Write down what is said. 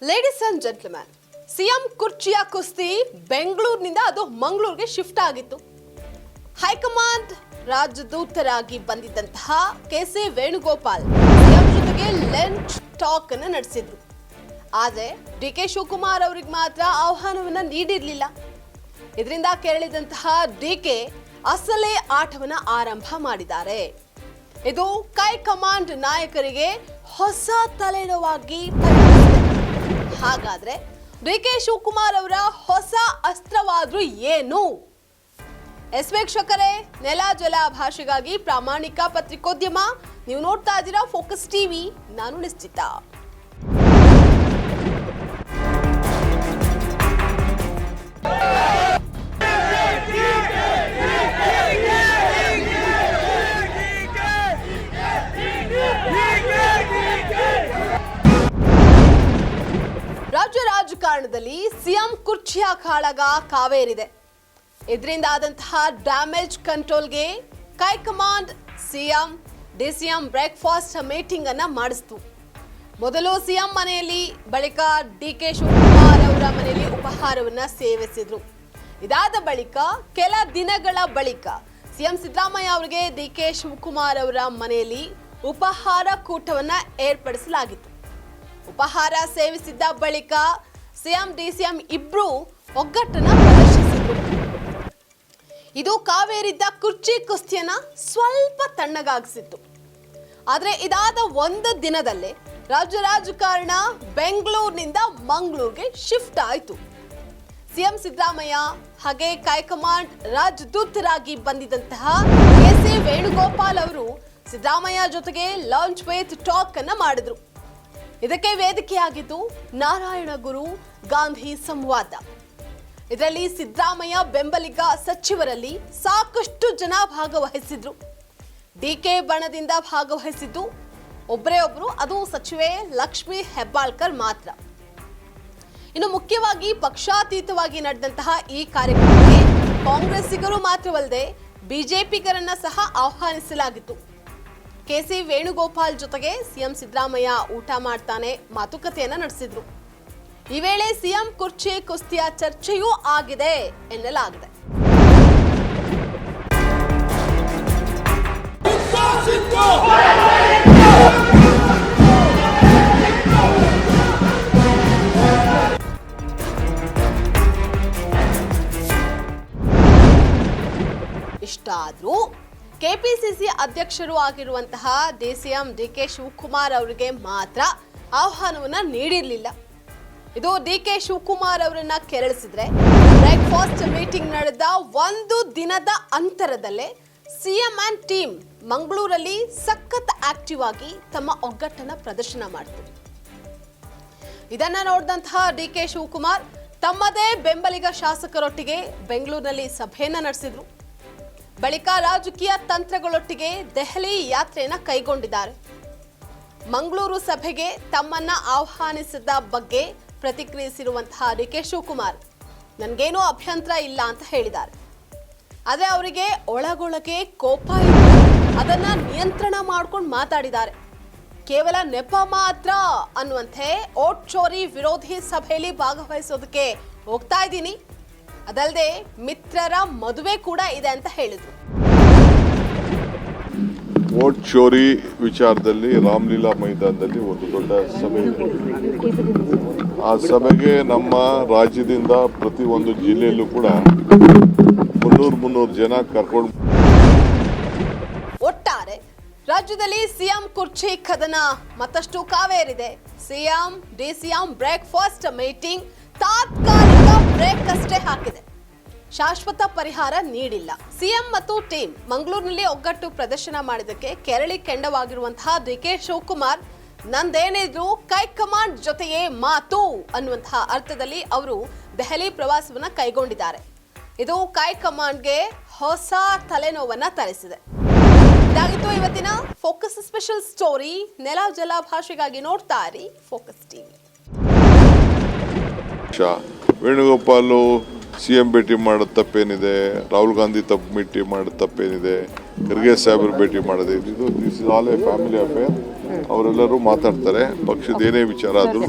Ladies and gentleman, CM ಕುರ್ಚಿಯ ಕುಸ್ತಿ ಬೆಂಗಳೂರಿನಿಂದ ಅದು ಮಂಗಳೂರಿಗೆ ಶಿಫ್ಟ್ ಆಗಿತ್ತು. ಹೈಕಮಾಂಡ್ ರಾಜದೂತರಾಗಿ ಬಂದಿದ್ದಂತಹ ಕೆ.ಸಿ. ವೇಣುಗೋಪಾಲ್ ಸಿಎಂ ಜೊತೆಗೆ ಲಂಚ್ ಟಾಕ್ ಅನ್ನು ನಡೆಸಿದ್ರು. ಆದರೆ ಡಿ.ಕೆ. ಶಿವಕುಮಾರ್ ಅವರಿಗೆ ಮಾತ್ರ ಆಹ್ವಾನವನ್ನ ನೀಡಿರಲಿಲ್ಲ. ಇದರಿಂದ ಕೆರಳಿದಂತಹ ಡಿ.ಕೆ. ಅಸಲೇ ಆಟವನ್ನ ಆರಂಭ ಮಾಡಿದ್ದಾರೆ. ಇದು ಹೈಕಮಾಂಡ್ ನಾಯಕರಿಗೆ ಹೊಸ ತಲೆನೋವಾಗಿ ಹಾಗಾದ್ರೆ ಡಿ.ಕೆ. ಶಿವಕುಮಾರ್ ಅವರ ಹೊಸ ಅಸ್ತ್ರವಾದ್ರೂ ಏನು? ವೀಕ್ಷಕರೇ, ನೆಲ ಜಲ ಭಾಷೆಗಾಗಿ ಪ್ರಾಮಾಣಿಕ ಪತ್ರಿಕೋದ್ಯಮ. ನೀವು ನೋಡ್ತಾ ಇದ್ದೀರಾ ಫೋಕಸ್ ಟಿವಿ. ನಾನು ನಿಶ್ಚಿತ. ರಾಜ್ಯ ರಾಜಕಾರಣದಲ್ಲಿ ಸಿಎಂ ಕುರ್ಚಿಯ ಕಾಳಗ ಕಾವೇರಿದೆ. ಇದರಿಂದ ಆದಂತಹ ಡ್ಯಾಮೇಜ್ ಕಂಟ್ರೋಲ್ಗೆ high command CM DCM breakfast meeting ಅನ್ನ ಮಾಡಿಸ್ತು. ಮೊದಲು ಸಿಎಂ ಮನೆಯಲ್ಲಿ, ಬಳಿಕ ಡಿ.ಕೆ. ಶಿವಕುಮಾರ್ ಅವರ ಮನೆಯಲ್ಲಿ ಉಪಹಾರವನ್ನ ಸೇವಿಸಿದ್ರು. ಇದಾದ ಬಳಿಕ ಕೆಲ ದಿನಗಳ ಬಳಿಕ ಸಿಎಂ ಸಿದ್ದರಾಮಯ್ಯ ಅವರಿಗೆ ಡಿ.ಕೆ. ಶಿವಕುಮಾರ್ ಅವರ ಮನೆಯಲ್ಲಿ ಉಪಹಾರ ಕೂಟವನ್ನ ಏರ್ಪಡಿಸಲಾಗಿತ್ತು. ಉಪಹಾರ ಸೇವಿಸಿದ್ದ ಬಳಿಕ ಸಿಎಂ ಡಿಸಿಎಂ ಇಬ್ರು ಒಗ್ಗಟ್ಟನ್ನ ಪ್ರದರ್ಶಿಸಿದ್ರು. ಇದು ಕಾವೇರಿದ್ದ ಕುರ್ಚಿ ಕುಸ್ತಿಯನ್ನ ಸ್ವಲ್ಪ ತಣ್ಣಗಾಗಿಸಿತ್ತು. ಆದ್ರೆ ಇದಾದ ಒಂದು ದಿನದಲ್ಲೇ ರಾಜ್ಯ ರಾಜಕಾರಣ ಬೆಂಗಳೂರಿನಿಂದ ಮಂಗಳೂರಿಗೆ ಶಿಫ್ಟ್ ಆಯಿತು. ಸಿಎಂ ಸಿದ್ದರಾಮಯ್ಯ ಹಾಗೆ ಹೈಕಮಾಂಡ್ ರಾಜದೂತರಾಗಿ ಬಂದಿದ್ದಂತಹ ಕೆ.ಸಿ. ವೇಣುಗೋಪಾಲ್ ಅವರು ಸಿದ್ದರಾಮಯ್ಯ ಜೊತೆಗೆ ಲಾಂಚ್ ವಿತ್ ಟಾಕ್ ಅನ್ನ ಮಾಡಿದ್ರು. ಇದಕ್ಕೆ ವೇದಿಕೆಯಾಗಿದ್ದು ನಾರಾಯಣಗುರು ಗಾಂಧಿ ಸಂವಾದ. ಇದರಲ್ಲಿ ಸಿದ್ದರಾಮಯ್ಯ ಬೆಂಬಲಿಗ ಸಚಿವರಲ್ಲಿ ಸಾಕಷ್ಟು ಜನ ಭಾಗವಹಿಸಿದ್ರು. ಡಿ.ಕೆ. ಬಣದಿಂದ ಭಾಗವಹಿಸಿದ್ದು ಒಬ್ಬರೇ ಒಬ್ರು, ಅದು ಸಚಿವೆ ಲಕ್ಷ್ಮಿ ಹೆಬ್ಬಾಳ್ಕರ್ ಮಾತ್ರ. ಇನ್ನು ಮುಖ್ಯವಾಗಿ ಪಕ್ಷಾತೀತವಾಗಿ ನಡೆದಂತಹ ಈ ಕಾರ್ಯಕ್ರಮಕ್ಕೆ ಕಾಂಗ್ರೆಸ್ಸಿಗರು ಮಾತ್ರವಲ್ಲದೆ ಬಿಜೆಪಿಗರನ್ನ ಸಹ ಆಹ್ವಾನಿಸಲಾಗಿತ್ತು. ಕೆ.ಸಿ. ವೇಣುಗೋಪಾಲ್ ಜೊತೆಗೆ ಸಿಎಂ ಸಿದ್ದರಾಮಯ್ಯ ಊಟ ಮಾಡ್ತಾನೆ ಮಾತುಕತೆಯನ್ನ ನಡೆಸಿದ್ರು. ಈ ವೇಳೆ ಸಿಎಂ ಕುರ್ಚಿ ಕುಸ್ತಿಯ ಚರ್ಚೆಯೂ ಆಗಿದೆ ಎನ್ನಲಾಗಿದೆ. ಇಷ್ಟಾದ್ರೂ ಕೆಪಿಸಿಸಿ ಅಧ್ಯಕ್ಷರು ಆಗಿರುವಂತಹ ಡಿಸಿಎಂ ಡಿ.ಕೆ. ಶಿವಕುಮಾರ್ ಅವರಿಗೆ ಮಾತ್ರ ಆಹ್ವಾನವನ್ನ ನೀಡಿರಲಿಲ್ಲ. ಇದು ಡಿ.ಕೆ. ಶಿವಕುಮಾರ್ ಅವರನ್ನ ಕೆರಳಿಸಿದ್ರೆ ಬ್ರೇಕ್ಫಾಸ್ಟ್ ಮೀಟಿಂಗ್ ನಡೆದ ಒಂದು ದಿನದ ಅಂತರದಲ್ಲೇ ಸಿಎಂ ಅಂಡ್ ಟೀಮ್ ಮಂಗಳೂರಲ್ಲಿ ಸಖತ್ ಆಕ್ಟಿವ್ ಆಗಿ ತಮ್ಮ ಒಗ್ಗಟ್ಟನ್ನ ಪ್ರದರ್ಶನ ಮಾಡಿದ್ರು. ಇದನ್ನ ನೋಡಿದಂತಹ ಡಿ.ಕೆ. ಶಿವಕುಮಾರ್ ತಮ್ಮದೇ ಬೆಂಬಲಿಗ ಶಾಸಕರೊಟ್ಟಿಗೆ ಬೆಂಗಳೂರಿನಲ್ಲಿ ಸಭೆಯನ್ನ ನಡೆಸಿದ್ರು. ಬಳಿಕ ರಾಜಕೀಯ ತಂತ್ರಗಳೊಟ್ಟಿಗೆ ದೆಹಲಿ ಯಾತ್ರೆಯನ್ನ ಕೈಗೊಂಡಿದ್ದಾರೆ. ಮಂಗಳೂರು ಸಭೆಗೆ ತಮ್ಮನ್ನ ಆಹ್ವಾನಿಸಿದ ಬಗ್ಗೆ ಪ್ರತಿಕ್ರಿಯಿಸಿರುವಂತಹ ಡಿ.ಕೆ. ಶಿವಕುಮಾರ್ ನನಗೇನೂ ಅಭ್ಯಂತರ ಇಲ್ಲ ಅಂತ ಹೇಳಿದ್ದಾರೆ. ಆದರೆ ಅವರಿಗೆ ಒಳಗೊಳಗೆ ಕೋಪ ಇದೆ, ಅದನ್ನ ನಿಯಂತ್ರಣ ಮಾಡ್ಕೊಂಡು ಮಾತಾಡಿದ್ದಾರೆ. ಕೇವಲ ನೆಪ ಮಾತ್ರ ಅನ್ನುವಂತೆ ಓಟ್ ಚೋರಿ ವಿರೋಧಿ ಸಭೆಯಲ್ಲಿ ಭಾಗವಹಿಸೋದಕ್ಕೆ ಹೋಗ್ತಾ ಇದ್ದೀನಿ, ಅದಲ್ಲದೆ ಮಿತ್ರರ ಮದುವೆ ಕೂಡ ಇದೆ ಅಂತ ಹೇಳಿದ್ರು. ವೋಟ್ ಚೋರಿ ವಿಚಾರದಲ್ಲಿ ರಾಮಲೀಲಾ ಮೈದಾನದಲ್ಲಿ ಒಂದು ದೊಡ್ಡ ಸಭೆ ಇದೆ. ಆ ಸಭೆಗೆ ನಮ್ಮ ರಾಜ್ಯದಿಂದ ಪ್ರತಿ ಒಂದು ಜಿಲ್ಲೆಯಲ್ಲೂ ಕೂಡ 300 ಜನ ಕರ್ಕೊಂಡು. ಒಟ್ಟಾರೆ ರಾಜ್ಯದಲ್ಲಿ ಸಿಎಂ ಕುರ್ಚಿ ಕದನ ಮತ್ತಷ್ಟು ಕಾವೇರಿದೆ. ಸಿಎಂ ಡಿಸಿಎಂ ಬ್ರೇಕ್ಫಾಸ್ಟ್ ಮೀಟಿಂಗ್ ತಾತ್ಕಾಲಿಕ ಬ್ರೇಕ್ ಅಷ್ಟೇ ಹಾಕಿದೆ, ಶಾಶ್ವತ ಪರಿಹಾರ ನೀಡಿಲ್ಲ. ಸಿಎಂ ಮತ್ತು ಟೀಮ್ ಮಂಗಳೂರಿನಲ್ಲಿ ಒಗ್ಗಟ್ಟು ಪ್ರದರ್ಶನ ಮಾಡಿದಕ್ಕೆ ಕೆರಳಿ ಕೆಂಡವಾಗಿರುವಂತಹ ಡಿ.ಕೆ. ಶಿವಕುಮಾರ್ ನಂದೇನಿದ್ರು ಹೈಕಮಾಂಡ್ ಜೊತೆಯೇ ಮಾತು ಅನ್ನುವಂತಹ ಅರ್ಥದಲ್ಲಿ ಅವರು ದೆಹಲಿ ಪ್ರವಾಸವನ್ನ ಕೈಗೊಂಡಿದ್ದಾರೆ. ಇದು ಹೈಕಮಾಂಡ್ಗೆ ಹೊಸ ತಲೆನೋವನ್ನ ತರಿಸಿದೆ. ಇದಾಗಿತ್ತು ಇವತ್ತಿನ ಫೋಕಸ್ ಸ್ಪೆಷಲ್ ಸ್ಟೋರಿ. ನೆಲ ಜಲ ಭಾಷೆಗಾಗಿ ನೋಡ್ತಾ ಇರಿ ಫೋಕಸ್ ಟಿವಿ. ವೇಣುಗೋಪಾಲ್ ಸಿಎಂ ಭೇಟಿ ಮಾಡೋದು ತಪ್ಪೇನಿದೆ, ರಾಹುಲ್ ಗಾಂಧಿ ಭೇಟಿ ಮಾಡೋದು ತಪ್ಪೇನಿದೆ, ಖರ್ಗೆ ಸಾಹೇಬರು ಭೇಟಿ ಮಾಡೋದು ಇದು this is all A family affair. ಅವರೆಲ್ಲರೂ ಮಾತಾಡ್ತಾರೆ, ಪಕ್ಷದ ಏನೇ ವಿಚಾರ ಆದ್ರೂ